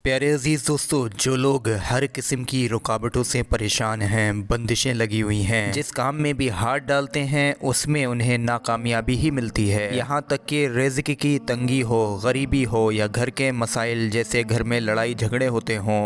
प्यारे अजीज़ दोस्तों, जो लोग हर किस्म की रुकावटों से परेशान हैं, बंदिशें लगी हुई हैं, जिस काम में भी हाथ डालते हैं उसमें उन्हें नाकामयाबी ही मिलती है। यहाँ तक कि रिज़्क़ की तंगी हो, गरीबी हो या घर के मसाइल जैसे घर में लड़ाई झगड़े होते हों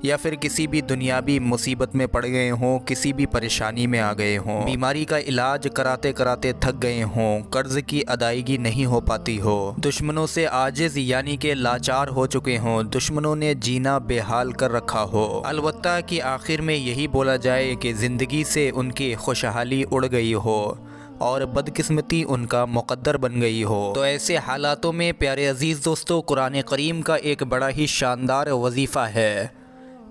या फिर किसी भी दुनियावी मुसीबत में पड़ गए हों, किसी भी परेशानी में आ गए हों, बीमारी का इलाज कराते कराते थक गए हों, कर्ज़ की अदायगी नहीं हो पाती हो, दुश्मनों से आजिज़ यानी कि लाचार हो चुके हों, दुश्मनों ने जीना बेहाल कर रखा हो, अलबत्ता कि आखिर में यही बोला जाए कि ज़िंदगी से उनकी खुशहाली उड़ गई हो और बदकिस्मती उनका मुक़द्दर बन गई हो। तो ऐसे हालातों में प्यारे अजीज़ दोस्तों, कुरान करीम का एक बड़ा ही शानदार वजीफ़ा है।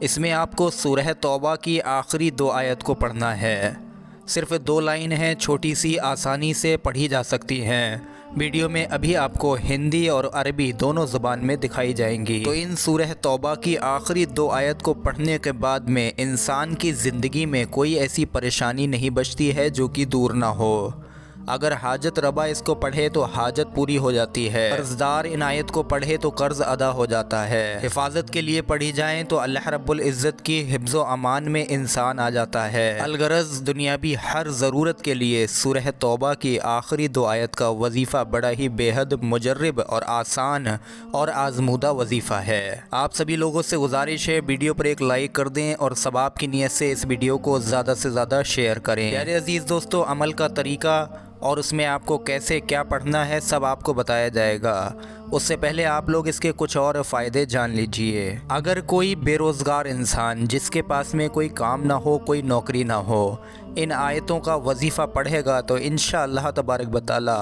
इसमें आपको सूरह तौबा की आखिरी 2 आयत को पढ़ना है। सिर्फ़ 2 लाइन हैं, छोटी सी, आसानी से पढ़ी जा सकती हैं। वीडियो में अभी आपको हिंदी और अरबी दोनों ज़बान में दिखाई जाएंगी। तो इन सूरह तौबा की आखिरी 2 आयत को पढ़ने के बाद में इंसान की ज़िंदगी में कोई ऐसी परेशानी नहीं बचती है जो कि दूर ना हो। अगर हाजत रबा इसको पढ़े तो हाजत पूरी हो जाती है, कर्जदार इन आयत को पढ़े तो कर्ज अदा हो जाता है, हिफाजत के लिए पढ़ी जाए तो अल्लाह रब्बुल इज़्ज़त की हिफ्ज़ व अमान में इंसान आ जाता है। अलगरज दुनियावी हर ज़रूरत के लिए सूरह तौबा की आखिरी 2 आयत का वजीफ़ा बड़ा ही बेहद मुजर्रब और आसान और आजमूदा वजीफ़ा है। आप सभी लोगों से गुजारिश है, वीडियो पर एक लाइक कर दें और सवाब की नीयत से इस वीडियो को ज़्यादा से ज़्यादा शेयर करें। प्यारे अजीज़ दोस्तों, अमल का तरीका और उसमें आपको कैसे क्या पढ़ना है सब आपको बताया जाएगा। उससे पहले आप लोग इसके कुछ और फ़ायदे जान लीजिए। अगर कोई बेरोज़गार इंसान जिसके पास में कोई काम ना हो, कोई नौकरी ना हो, इन आयतों का वजीफ़ा पढ़ेगा तो इंशाअल्लाह तबारक व तआला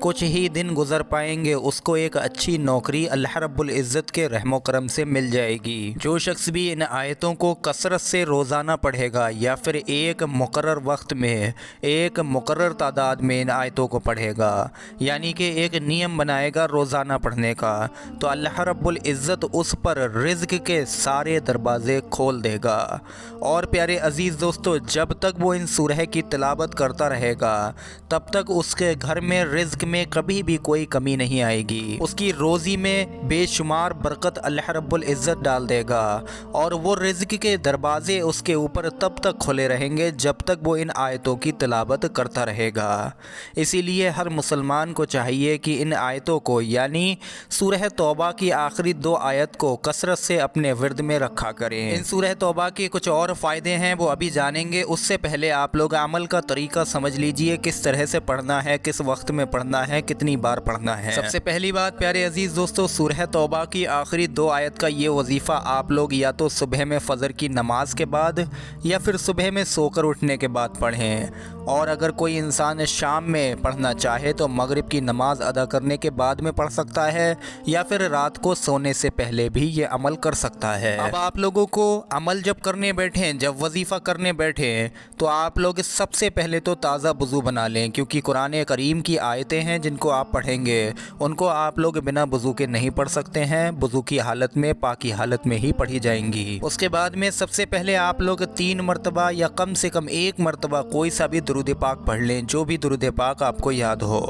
कुछ ही दिन गुज़र पाएंगे, उसको एक अच्छी नौकरी अल्लाह रब्बुल इज़्ज़त के रहमो करम से मिल जाएगी। जो शख्स भी इन आयतों को कसरत से रोज़ाना पढ़ेगा या फिर एक मुकर्रर वक्त में, एक मुकर्रर तादाद में इन आयतों को पढ़ेगा, यानी कि एक नियम बनाएगा रोज़ाना पढ़ने का, तो अल्लाह रब्बुल इज़्ज़त उस पर रिज़्क़ के सारे दरवाज़े खोल देगा। और प्यारे अजीज़ दोस्तों, जब तक वो इन सूरह की तिलावत करता रहेगा तब तक उसके घर में रिज़्क़ में कभी भी कोई कमी नहीं आएगी। उसकी रोज़ी में बेशुमार बरकत अल्लाह रब्बुल इज़्ज़त डाल देगा और वो रिज़्क़ के दरवाज़े उसके ऊपर तब तक खुले रहेंगे जब तक वो इन आयतों की तिलावत करता रहेगा। इसीलिए हर मुसलमान को चाहिए कि इन आयतों को यानी सूरह तौबा की आखिरी 2 आयत को कसरत से अपने विर्द में रखा करें। इन सूरह तौबा के कुछ और फ़ायदे हैं, वो अभी जानेंगे। उससे पहले आप लोग अमल का तरीका समझ लीजिए, किस तरह से पढ़ना है, किस वक्त में पढ़ना है, कितनी बार पढ़ना है। सबसे पहली बात प्यारे अजीज़ दोस्तों, सूरह तौबा की आखिरी 2 आयत का ये वजीफ़ा आप लोग या तो सुबह में फ़जर की नमाज के बाद या फिर सुबह में सोकर उठने के बाद पढ़ें, और अगर कोई इंसान शाम में पढ़ना चाहे तो मगरिब की नमाज अदा करने के बाद में पढ़ सकता है या फिर रात को सोने से पहले भी ये अमल कर सकता है। अब आप लोगों को अमल जब करने बैठें, जब वजीफ़ा करने बैठें, तो आप लोग सबसे पहले तो ताज़ा वज़ू बना लें, क्योंकि कुरान करीम की आयतें हैं जिनको आप पढ़ेंगे उनको आप लोग बिना वज़ू के नहीं पढ़ सकते हैं, वज़ू की हालत में, पाकी हालत में ही पढ़ी जाएंगी। उसके बाद में सबसे पहले आप लोग 3 मरतबा या कम से कम 1 मरतबा कोई सा भी दुरूद पाक पढ़ लें, जो भी दुरूद पाक आपको याद हो।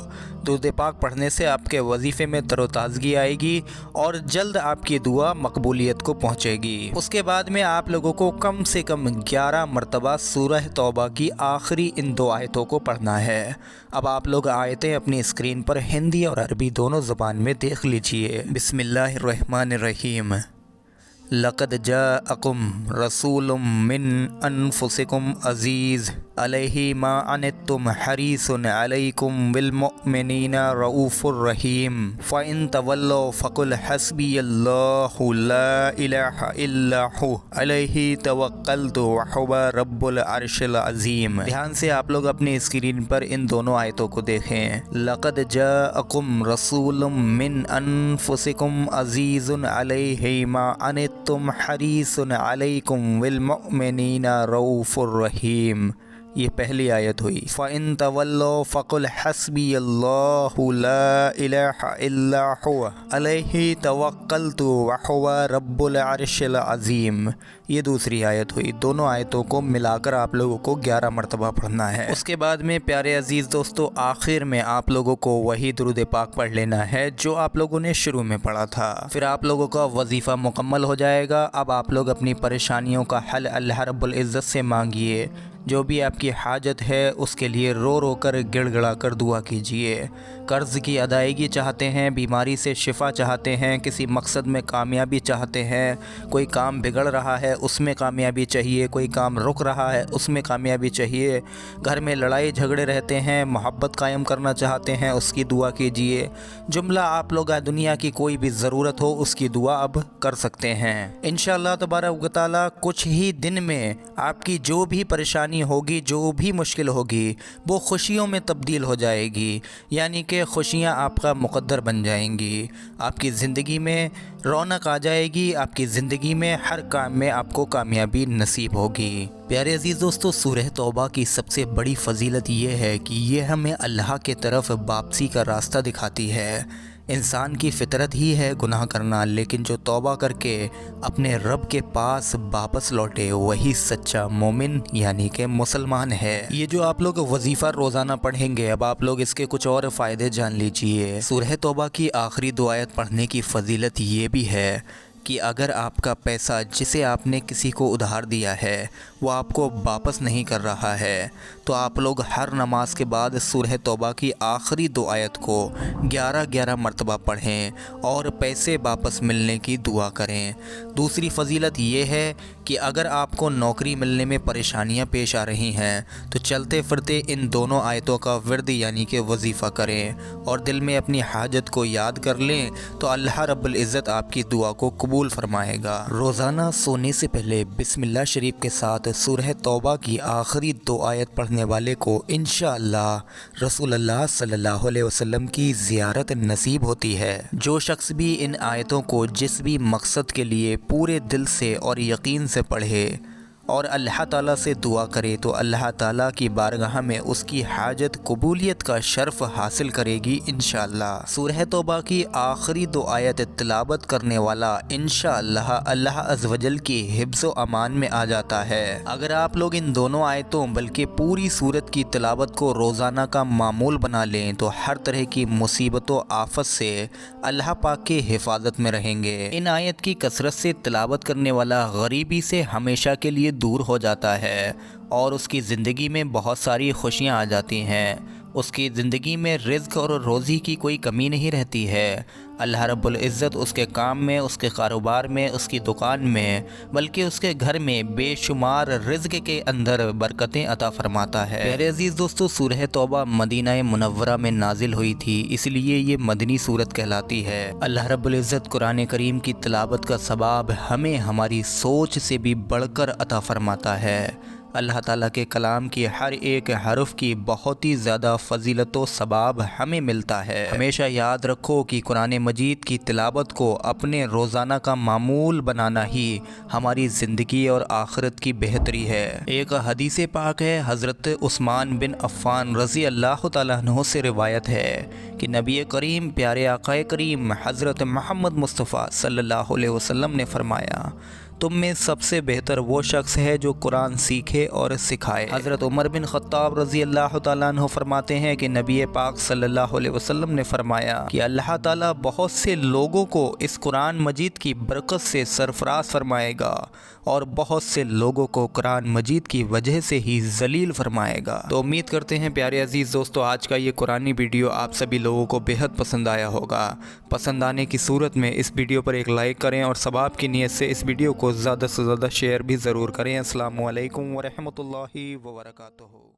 दुरूद पाक पढ़ने से आपके वजीफ़े में तरोताज़गी आएगी और जल्द आपकी दुआ मकबूलियत को पहुँचेगी। उसके बाद में आप लोगों को कम से कम 11 मरतबा सूरह तौबा की आखिरी इन 2 आयतों को पढ़ना है। अब आप लोग आयतें अपनी स्क्रीन पर हिंदी और अरबी दोनों ज़बान में देख लीजिए। बिस्मिल्लाहिर्रहमानिर्रहीम। लक़द जाअकुम रसूलुम मिन अनफुसिकुम अज़ीज़ अलैहि मा अनित्तुम हरीसुन अलैकुम बिल मुमिनीना रऊफ़ुर रहीम फ़इन तवल्लौ फ़कुल हस्बियल्लाहु ला इलाहा इल्ला हु अलैहि तवक्कलतु व हुवा रब्बुल अर्शिल अज़ीम। ध्यान से आप लोग अपनी स्क्रीन पर इन दोनों आयतों को देखें। लक़द जाअकुम रसूलुम मिन अनफुसिकुम अज़ीज़ुन अलैहि मा अनित्तुम हरीसुन अलैकुम बिल मुमिनीना रऊफ़ुर रहीम। یہ پہلی آیت ہوئی۔ فَإِن تَوَلَّوْا فَقُلْ حَسْبِيَ اللَّهُ لَا إِلَٰهَ إِلَّا هُوَ عَلَيْهِ تَوَكَّلْتُ وَهُوَ رَبُّ الْعَرْشِ الْعَظِيمِ۔ یہ دوسری آیت ہوئی۔ دونوں آیتوں کو ملا کر آپ لوگوں کو 11 مرتبہ پڑھنا ہے۔ اس کے بعد میں پیارے عزیز دوستو آخر میں آپ لوگوں کو وہی درود پاک پڑھ لینا ہے جو آپ لوگوں نے شروع میں پڑھا تھا، پھر آپ لوگوں کا وظیفہ مکمل ہو جائے گا۔ اب آپ لوگ اپنی پریشانیوں کا حل اللہ رب العزت سے مانگیے، جو بھی آپ کی حاجت ہے اس کے لیے رو رو کر گڑ گڑا کر دعا کیجیے۔ قرض کی ادائیگی چاہتے ہیں، بیماری سے شفا چاہتے ہیں، کسی مقصد میں کامیابی چاہتے ہیں، کوئی کام بگڑ رہا ہے اس میں کامیابی چاہیے، کوئی کام رک رہا ہے اس میں کامیابی چاہیے، گھر میں لڑائی جھگڑے رہتے ہیں، محبت قائم کرنا چاہتے ہیں، اس کی دعا کیجیے۔ جملہ آپ لوگ دنیا کی کوئی بھی ضرورت ہو اس کی دعا اب کر سکتے ہیں۔ انشاءاللہ تبارک و تعالی کچھ ہی دن میں آپ کی جو بھی پریشانی ہوگی، جو بھی مشکل ہوگی، وہ خوشیوں میں تبدیل ہو جائے گی، یعنی کہ خوشیاں آپ کا مقدر بن جائیں گی، آپ کی زندگی میں رونق آ جائے گی، آپ کی زندگی میں ہر کام میں آپ کو کامیابی نصیب ہوگی۔ پیارے عزیز دوستو، سورہ توبہ کی سب سے بڑی فضیلت یہ ہے کہ یہ ہمیں اللہ کے طرف واپسی کا راستہ دکھاتی ہے۔ انسان کی فطرت ہی ہے گناہ کرنا، لیکن جو توبہ کر کے اپنے رب کے پاس واپس لوٹے وہی سچا مومن یعنی کہ مسلمان ہے۔ یہ جو آپ لوگ وظیفہ روزانہ پڑھیں گے، اب آپ لوگ اس کے کچھ اور فائدے جان لیجئے۔ سورہ توبہ کی آخری 2 آیت پڑھنے کی فضیلت یہ بھی ہے کہ اگر آپ کا پیسہ جسے آپ نے کسی کو ادھار دیا ہے وہ آپ کو واپس نہیں کر رہا ہے تو آپ لوگ ہر نماز کے بعد سورہ توبہ کی آخری 2 آیت کو 11 مرتبہ پڑھیں اور پیسے واپس ملنے کی دعا کریں۔ دوسری فضیلت یہ ہے کہ اگر آپ کو نوکری ملنے میں پریشانیاں پیش آ رہی ہیں تو چلتے پھرتے ان دونوں آیتوں کا ورد یعنی کہ وظیفہ کریں اور دل میں اپنی حاجت کو یاد کر لیں تو اللہ رب العزت آپ کی دعا کو قبول فرمائے گا۔ روزانہ سونے سے پہلے بسم اللہ شریف کے ساتھ سورہ توبہ کی آخری 2 آیت پڑھنے والے کو انشاءاللہ رسول اللہ صلی اللہ علیہ وسلم کی زیارت نصیب ہوتی ہے۔ جو شخص بھی ان آیتوں کو جس بھی مقصد کے لیے پورے دل سے اور یقین سے پڑھے اور اللہ تعالیٰ سے دعا کرے تو اللہ تعالیٰ کی بارگاہ میں اس کی حاجت قبولیت کا شرف حاصل کرے گی انشاءاللہ۔ سورہ توبہ کی آخری 2 آیت تلاوت کرنے والا انشاءاللہ اللہ عز و جل کی حفظ و امان میں آ جاتا ہے۔ اگر آپ لوگ ان دونوں آیتوں بلکہ پوری سورت کی تلاوت کو روزانہ کا معمول بنا لیں تو ہر طرح کی مصیبت و آفت سے اللہ پاک کی حفاظت میں رہیں گے۔ ان آیت کی کثرت سے تلاوت کرنے والا غریبی سے ہمیشہ کے لیے دور ہو جاتا ہے اور اس کی زندگی میں بہت ساری خوشیاں آ جاتی ہیں، اس کی زندگی میں رزق اور روزی کی کوئی کمی نہیں رہتی ہے۔ اللہ رب العزت اس کے کام میں، اس کے کاروبار میں، اس کی دکان میں بلکہ اس کے گھر میں بے شمار رزق کے اندر برکتیں عطا فرماتا ہے۔ میرے عزیز دوستو، سورہ توبہ مدینہ منورہ میں نازل ہوئی تھی، اس لیے یہ مدنی سورت کہلاتی ہے۔ اللہ رب العزت قرآن کریم کی تلاوت کا ثواب ہمیں ہماری سوچ سے بھی بڑھ کر عطا فرماتا ہے۔ اللہ تعالیٰ کے کلام کی ہر ایک حرف کی بہت ہی زیادہ فضیلت و ثواب ہمیں ملتا ہے۔ ہمیشہ یاد رکھو کہ قرآن مجید کی تلاوت کو اپنے روزانہ کا معمول بنانا ہی ہماری زندگی اور آخرت کی بہتری ہے۔ ایک حدیث پاک ہے، حضرت عثمان بن عفان رضی اللہ تعالیٰ عنہ سے روایت ہے کہ نبی کریم پیارے آقا کریم حضرت محمد مصطفیٰ صلی اللہ علیہ وسلم نے فرمایا، تم میں سب سے بہتر وہ شخص ہے جو قرآن سیکھے اور سکھائے۔ حضرت عمر بن خطاب رضی اللہ تعالیٰ عنہ فرماتے ہیں کہ نبی پاک صلی اللہ علیہ وسلم نے فرمایا کہ اللہ تعالیٰ بہت سے لوگوں کو اس قرآن مجید کی برکت سے سرفراز فرمائے گا اور بہت سے لوگوں کو قرآن مجید کی وجہ سے ہی ذلیل فرمائے گا۔ تو امید کرتے ہیں پیارے عزیز دوستو آج کا یہ قرآنی ویڈیو آپ سبھی لوگوں کو بہت پسند آیا ہوگا۔ پسند آنے کی صورت میں اس ویڈیو پر ایک لائک کریں اور ثواب کی نیت سے اس ویڈیو کو زیادہ سے زیادہ شیئر بھی ضرور کریں۔ السلام علیکم ورحمۃ اللہ وبرکاتہ۔